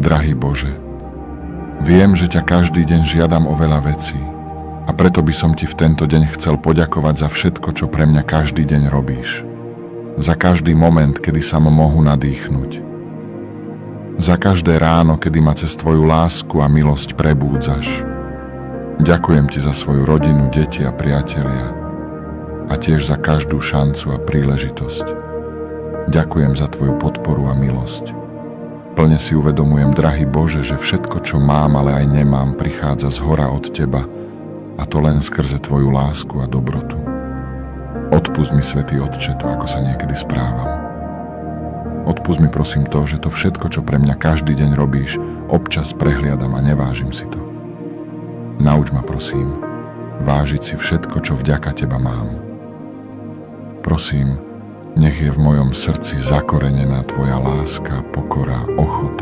Drahý Bože, viem, že ťa každý deň žiadam o veľa vecí a preto by som ti v tento deň chcel poďakovať za všetko, čo pre mňa každý deň robíš. Za každý moment, kedy sa ma mohu nadýchnuť. Za každé ráno, kedy ma cez tvoju lásku a milosť prebúdzaš. Ďakujem ti za svoju rodinu, deti a priatelia a tiež za každú šancu a príležitosť. Ďakujem za tvoju podporu a milosť. Plne si uvedomujem, drahý Bože, že všetko, čo mám, ale aj nemám, prichádza zhora od teba a to len skrze tvoju lásku a dobrotu. Odpusť mi, Svätý Otče, to, ako sa niekedy správam. Odpusť mi prosím to, že to všetko, čo pre mňa každý deň robíš, občas prehliadam a nevážim si to. Nauč ma prosím vážiť si všetko, čo vďaka teba mám. Prosím, nech je v mojom srdci zakorenená tvoja láska, pokora